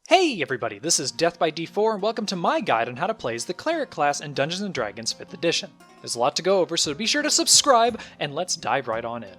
Hey everybody, this is Death by D4 and welcome to my guide on how to play as the Cleric class in Dungeons & Dragons 5th edition. There's a lot to go over, so be sure to subscribe and let's dive right on in.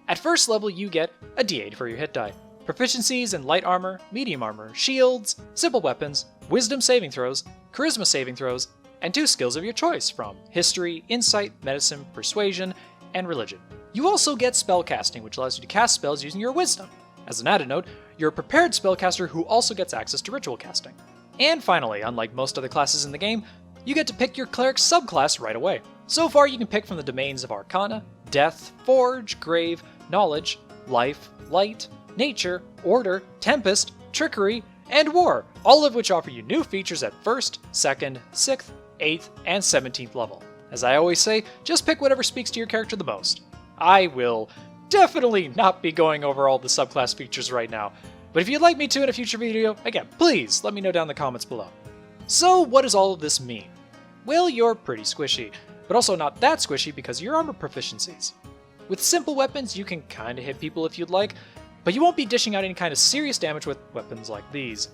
At first level you get a d8 for your hit die, proficiencies in light armor, medium armor, shields, simple weapons, wisdom saving throws, charisma saving throws, and 2 skills of your choice from history, insight, medicine, persuasion, and religion. You also get spellcasting, which allows you to cast spells using your wisdom. As an added note, you're a prepared spellcaster who also gets access to ritual casting. And finally, unlike most other classes in the game, you get to pick your cleric subclass right away. So far you can pick from the domains of Arcana, Death, Forge, Grave, Knowledge, Life, Light, Nature, Order, Tempest, Trickery, and War, all of which offer you new features at 1st, 2nd, 6th, 8th, and 17th level. As I always say, just pick whatever speaks to your character the most. I will definitely not be going over all the subclass features right now, but if you'd like me to in a future video, again, please let me know down in the comments below. So what does all of this mean? Well, you're pretty squishy, but also not that squishy because of your armor proficiencies. With simple weapons, you can kinda hit people if you'd like, but you won't be dishing out any kind of serious damage with weapons like these.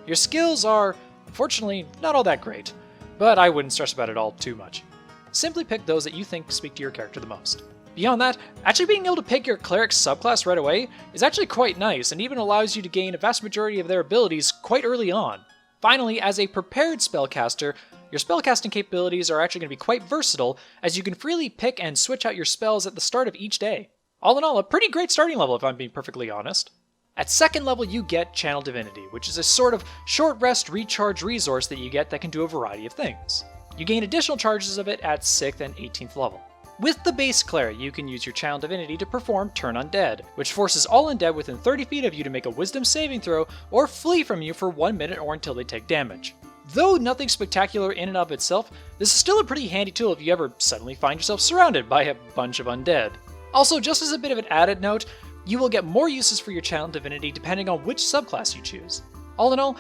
Your skills are, unfortunately, not all that great, but I wouldn't stress about it all too much. Simply pick those that you think speak to your character the most. Beyond that, actually being able to pick your cleric subclass right away is actually quite nice and even allows you to gain a vast majority of their abilities quite early on. Finally, as a prepared spellcaster, your spellcasting capabilities are actually going to be quite versatile as you can freely pick and switch out your spells at the start of each day. All in all, a pretty great starting level if I'm being perfectly honest. At 2nd level you get Channel Divinity, which is a sort of short rest recharge resource that you get that can do a variety of things. You gain additional charges of it at 6th and 18th level. With the base Cleric, you can use your Channel Divinity to perform Turn Undead, which forces all undead within 30 feet of you to make a Wisdom saving throw or flee from you for 1 minute or until they take damage. Though nothing spectacular in and of itself, this is still a pretty handy tool if you ever suddenly find yourself surrounded by a bunch of undead. Also, just as a bit of an added note, you will get more uses for your Channel Divinity depending on which subclass you choose. All in all,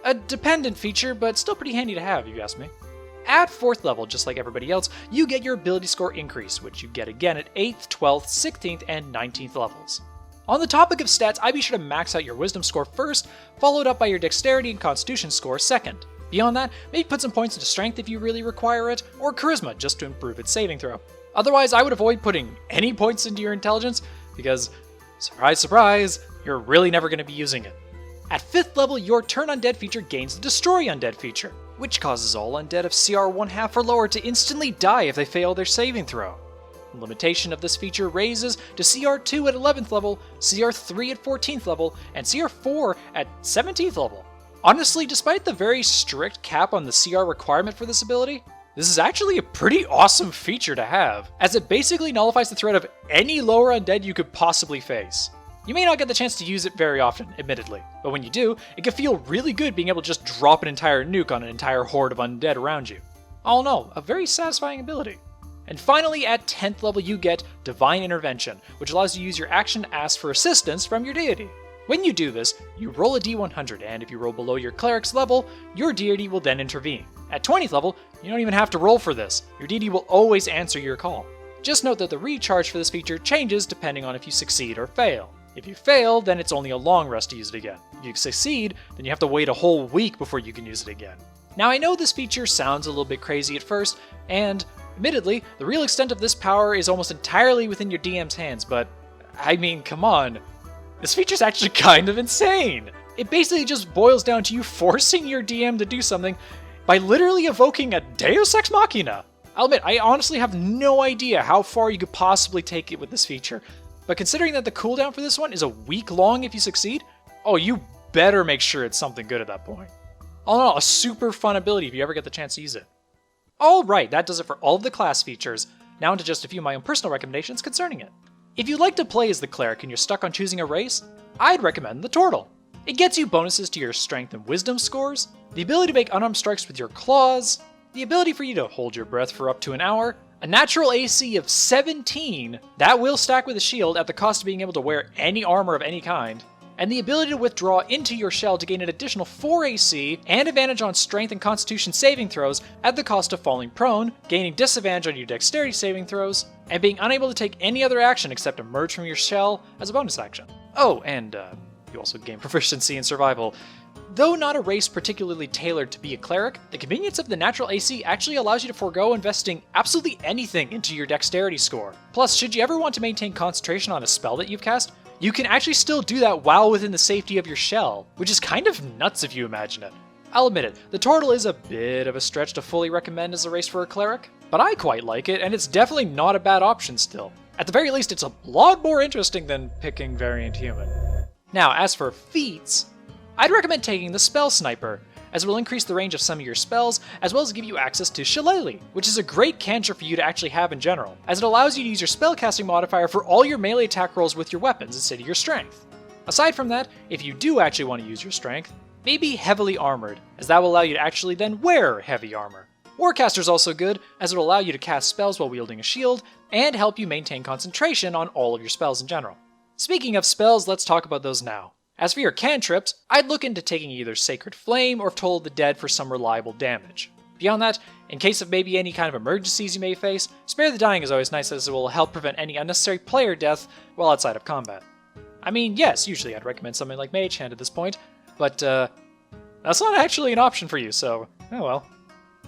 a dependent feature, but still pretty handy to have if you ask me. At 4th level, just like everybody else, you get your ability score increase, which you get again at 8th, 12th, 16th, and 19th levels. On the topic of stats, I'd be sure to max out your wisdom score first, followed up by your dexterity and constitution score second. Beyond that, maybe put some points into strength if you really require it, or charisma just to improve its saving throw. Otherwise, I would avoid putting any points into your intelligence, because, surprise surprise, you're really never going to be using it. At 5th level, your Turn Undead feature gains the Destroy Undead feature, which causes all undead of CR 1/2 or lower to instantly die if they fail their saving throw. The limitation of this feature raises to CR 2 at 11th level, CR 3 at 14th level, and CR 4 at 17th level. Honestly, despite the very strict cap on the CR requirement for this ability, this is actually a pretty awesome feature to have, as it basically nullifies the threat of any lower undead you could possibly face. You may not get the chance to use it very often, admittedly, but when you do, it can feel really good being able to just drop an entire nuke on an entire horde of undead around you. All in all, a very satisfying ability. And finally, at 10th level you get Divine Intervention, which allows you to use your action to ask for assistance from your deity. When you do this, you roll a d100, and if you roll below your cleric's level, your deity will then intervene. At 20th level, you don't even have to roll for this. Your deity will always answer your call. Just note that the recharge for this feature changes depending on if you succeed or fail. If you fail, then it's only a long rest to use it again. If you succeed, then you have to wait a whole week before you can use it again. Now I know this feature sounds a little bit crazy at first, and admittedly, the real extent of this power is almost entirely within your DM's hands, but I mean, come on. This feature's actually kind of insane! It basically just boils down to you forcing your DM to do something by literally evoking a Deus Ex Machina. I'll admit, I honestly have no idea how far you could possibly take it with this feature, but considering that the cooldown for this one is a week long if you succeed, oh, you better make sure it's something good at that point. All in all, a super fun ability if you ever get the chance to use it. Alright, that does it for all of the class features. Now into just a few of my own personal recommendations concerning it. If you like to play as the Cleric and you're stuck on choosing a race, I'd recommend the Turtle. It gets you bonuses to your strength and wisdom scores, the ability to make unarmed strikes with your claws, the ability for you to hold your breath for up to an hour, a natural AC of 17 that will stack with a shield at the cost of being able to wear any armor of any kind, and the ability to withdraw into your shell to gain an additional 4 AC and advantage on strength and constitution saving throws at the cost of falling prone, gaining disadvantage on your dexterity saving throws, and being unable to take any other action except emerge from your shell as a bonus action. Oh, and You also gain proficiency in survival. Though not a race particularly tailored to be a cleric, the convenience of the natural AC actually allows you to forego investing absolutely anything into your dexterity score. Plus, should you ever want to maintain concentration on a spell that you've cast, you can actually still do that while within the safety of your shell, which is kind of nuts if you imagine it. I'll admit it, the turtle is a bit of a stretch to fully recommend as a race for a cleric, but I quite like it, and it's definitely not a bad option still. At the very least, it's a lot more interesting than picking Variant Human. Now, as for feats, I'd recommend taking the Spell Sniper, as it will increase the range of some of your spells, as well as give you access to Shillelagh, which is a great cantrip for you to actually have in general, as it allows you to use your spellcasting modifier for all your melee attack rolls with your weapons instead of your strength. Aside from that, if you do actually want to use your strength, maybe heavily armored, as that will allow you to actually then wear heavy armor. Warcaster's also good, as it will allow you to cast spells while wielding a shield, and help you maintain concentration on all of your spells in general. Speaking of spells, let's talk about those now. As for your cantrips, I'd look into taking either Sacred Flame or Toll of the Dead for some reliable damage. Beyond that, in case of maybe any kind of emergencies you may face, Spare the Dying is always nice as it will help prevent any unnecessary player death while outside of combat. I mean, yes, usually I'd recommend something like Mage Hand at this point, but that's not actually an option for you, so oh well.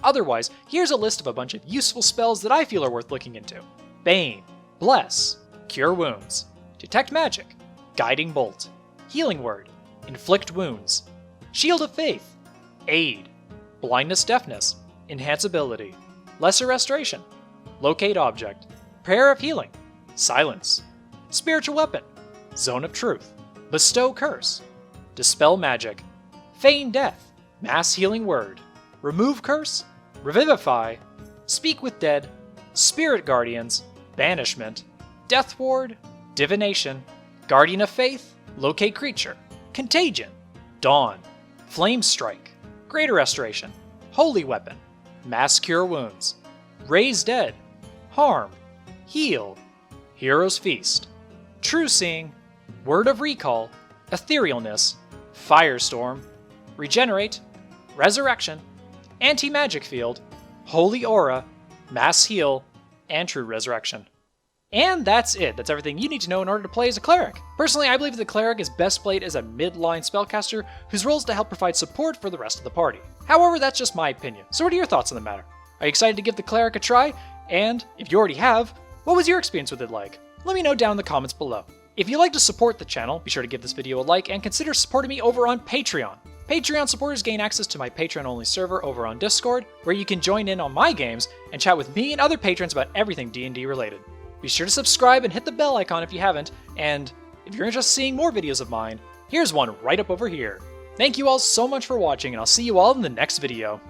Otherwise, here's a list of a bunch of useful spells that I feel are worth looking into. Bane, Bless, Cure Wounds, Detect Magic, Guiding Bolt, Healing Word, Inflict Wounds, Shield of Faith, Aid, Blindness Deafness, Enhance Ability, Lesser Restoration, Locate Object, Prayer of Healing, Silence, Spiritual Weapon, Zone of Truth, Bestow Curse, Dispel Magic, Feign Death, Mass Healing Word, Remove Curse, Revivify, Speak with Dead, Spirit Guardians, Banishment, Death Ward, Divination, Guardian of Faith, Locate Creature, Contagion, Dawn, Flame Strike, Greater Restoration, Holy Weapon, Mass Cure Wounds, Raise Dead, Harm, Heal, Hero's Feast, True Seeing, Word of Recall, Etherealness, Firestorm, Regenerate, Resurrection, Anti-Magic Field, Holy Aura, Mass Heal, and True Resurrection. And that's it. That's everything you need to know in order to play as a cleric. Personally, I believe the cleric is best played as a mid-line spellcaster whose role is to help provide support for the rest of the party. However, that's just my opinion. So what are your thoughts on the matter? Are you excited to give the cleric a try? And if you already have, what was your experience with it like? Let me know down in the comments below. If you'd like to support the channel, be sure to give this video a like and consider supporting me over on Patreon. Patreon supporters gain access to my Patreon-only server over on Discord, where you can join in on my games and chat with me and other patrons about everything D&D related. Be sure to subscribe and hit the bell icon if you haven't, and if you're interested in seeing more videos of mine, here's one right up over here. Thank you all so much for watching, and I'll see you all in the next video.